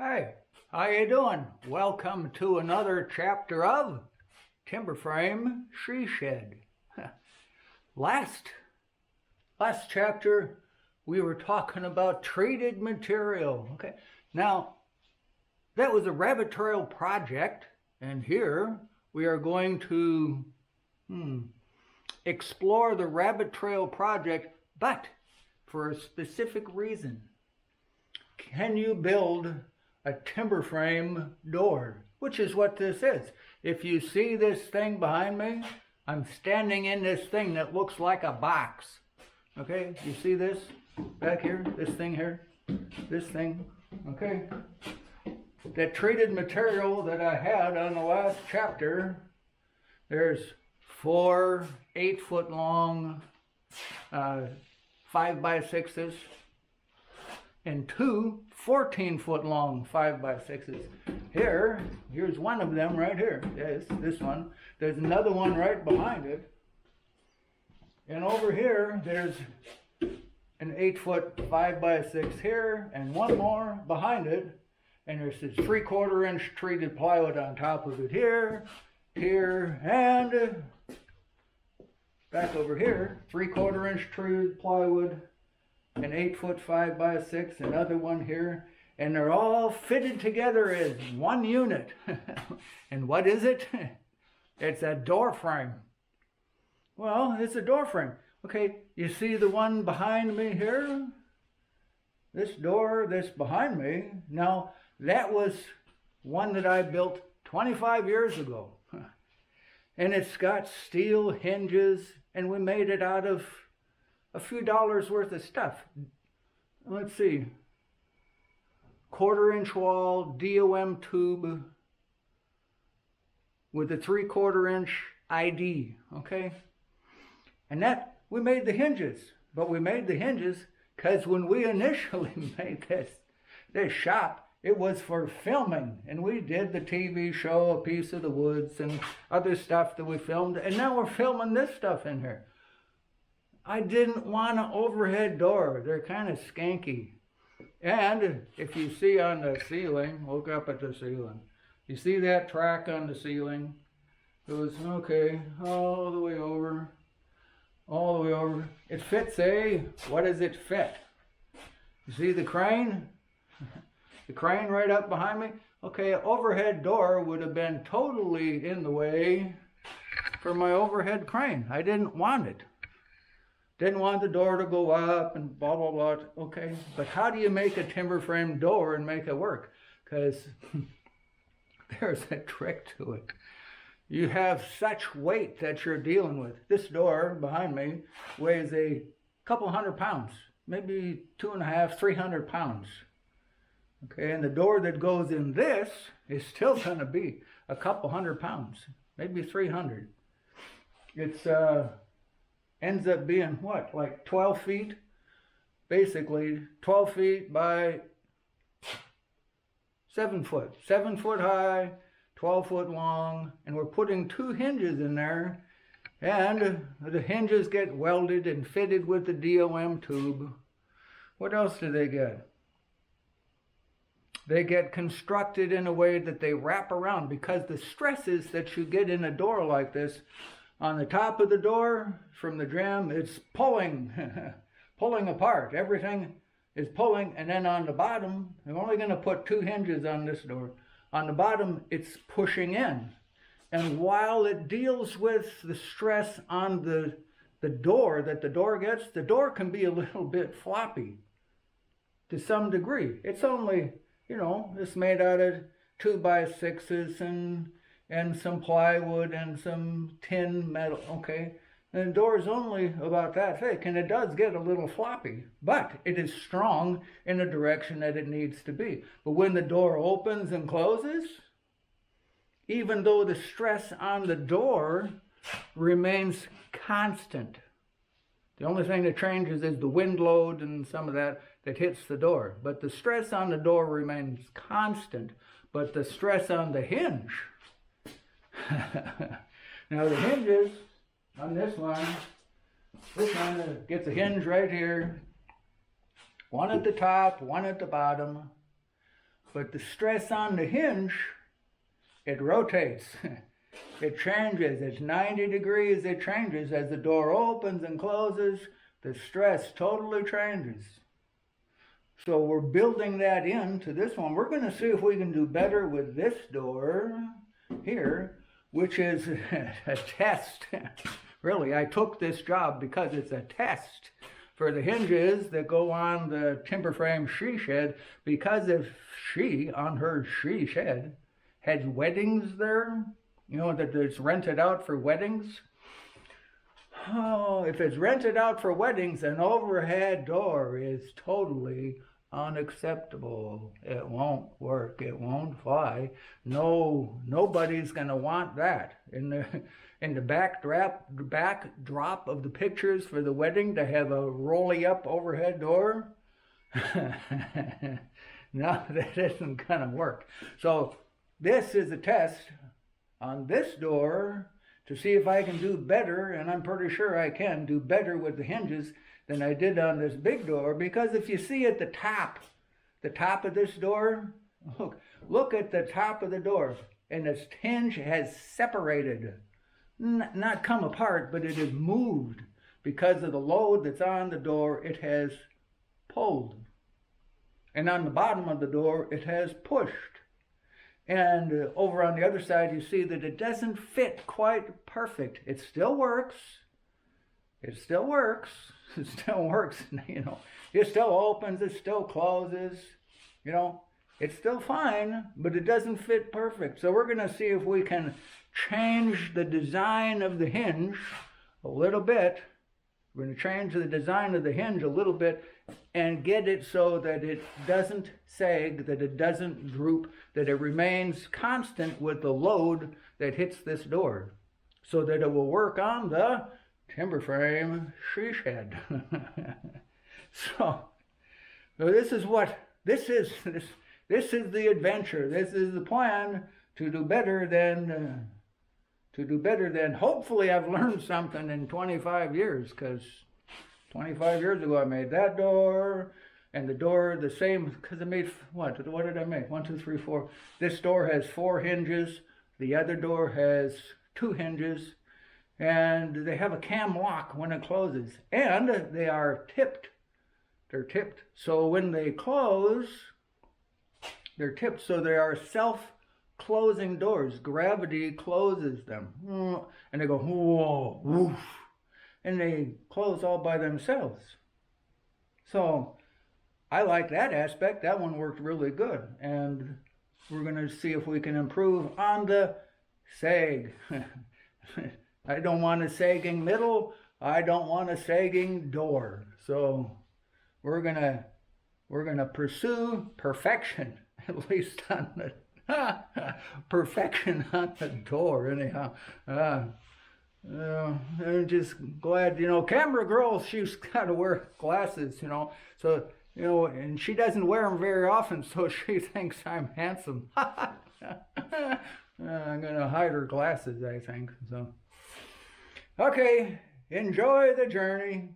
Hey, how you doing? Welcome to another chapter of Timber Frame She Shed. Last chapter we were talking about treated material. Okay, now that was a rabbit trail project, and here we are going to explore the rabbit trail project, but for a specific reason. Can you build a timber frame door, which is what this is? If you see this thing behind me, I'm standing in this thing that looks like a box. Okay, you see this back here, this thing here, this thing, okay? That treated material that I had on the last chapter, there's 4 8-foot long 5x6s and 2 14-foot long 5x6s. Here's one of them right here. Yes, this one. There's another one right behind it. And over here, there's an 8-foot 5x6 here, and one more behind it. And there's this 3/4 inch treated plywood on top of it here, and back over here, 3/4 inch treated plywood, an 8-foot 5x6, another one here, and they're all fitted together as one unit. And what is it? It's a door frame. Well, it's a door frame. Okay, you see the one behind me here? This door that's behind me, now that was one that I built 25 years ago. And it's got steel hinges, and we made it out of a few dollars worth of stuff. Let's see, 1/4 inch wall DOM tube with a 3/4 inch ID, okay? And that, we made the hinges, but we made the hinges because when we initially made this shop, it was for filming, and we did the TV show, A Piece of the Woods, and other stuff that we filmed, and now we're filming this stuff in here. I didn't want an overhead door. They're kind of skanky. And if you see on the ceiling, look up at the ceiling. You see that track on the ceiling? It was, okay, all the way over. All the way over. It fits what does it fit? You see the crane? The crane right up behind me? Okay, an overhead door would have been totally in the way for my overhead crane. I didn't want it. Didn't want the door to go up and blah, blah, blah. Okay, but how do you make a timber frame door and make it work? Because there's a trick to it. You have such weight that you're dealing with. This door behind me weighs a couple hundred pounds, maybe 250, 300 pounds. Okay, and the door that goes in this is still going to be a couple hundred pounds, maybe 300. It's ends up being what, like 12 feet? Basically 12 feet by 7 foot. 7 foot high, 12 foot long, and we're putting 2 hinges in there, and the hinges get welded and fitted with the DOM tube. What else do they get? They get constructed in a way that they wrap around, because the stresses that you get in a door like this, on the top of the door from the jamb, it's pulling, pulling apart. Everything is pulling, and then on the bottom, I'm only going to put 2 hinges on this door. On the bottom, it's pushing in. And while it deals with the stress on the door that the door gets, the door can be a little bit floppy to some degree. It's only, it's made out of 2x6s and some plywood and some tin metal, okay? And the door is only about that thick, and it does get a little floppy, but it is strong in the direction that it needs to be. But when the door opens and closes, even though the stress on the door remains constant, the only thing that changes is the wind load and some of that hits the door. But the stress on the door remains constant, but the stress on the hinge, now the hinges on this one gets a hinge right here, one at the top, one at the bottom. But the stress on the hinge, it rotates. It changes. It's 90 degrees. It changes as the door opens and closes. The stress totally changes. So we're building that into this one. We're going to see if we can do better with this door here, which is a test. Really, I took this job because it's a test for the hinges that go on the timber frame she shed, because if she, on her she shed, has weddings there, you know, that it's rented out for weddings. Oh, if it's rented out for weddings, an overhead door is totally unacceptable. It won't work. It won't fly. No, nobody's gonna want that. In the backdrop of the pictures for the wedding, to have a rolly up overhead door. No, that isn't gonna work. So this is a test on this door to see if I can do better, and I'm pretty sure I can do better with the hinges than I did on this big door, because if you see at the top of this door, look at the top of the door, and this hinge has separated, not come apart, but it has moved because of the load that's on the door. It has pulled, and on the bottom of the door it has pushed. And over on the other side, you see that it doesn't fit quite perfect. It still works. It still works. It still works, you know. It still opens, it still closes, you know. It's still fine, but it doesn't fit perfect. So we're going to see if we can change the design of the hinge a little bit. We're going to change the design of the hinge a little bit and get it so that it doesn't sag, that it doesn't droop, that it remains constant with the load that hits this door, so that it will work on the timber frame she shed. So this is the adventure. This is the plan to do better than hopefully I've learned something in 25 years, because 25 years ago I made that door, and the door the same, because I made, what did I make? 1, 2, 3, 4. This door has 4 hinges. The other door has 2 hinges, and they have a cam lock when it closes, and they are tipped. They're tipped. So when they close, they're tipped, so they are self-closing doors. Gravity closes them, and they go, whoa, woof, and they close all by themselves. So I like that aspect. That one worked really good, and we're going to see if we can improve on the sag. I don't want a sagging middle. I don't want a sagging door. So we're gonna pursue perfection, at least on the perfection on the door. Anyhow, I'm just glad, you know, camera girl, she's got to wear glasses, you know. So, you know, and she doesn't wear them very often, so she thinks I'm handsome. I'm gonna hide her glasses, I think. So, okay, enjoy the journey.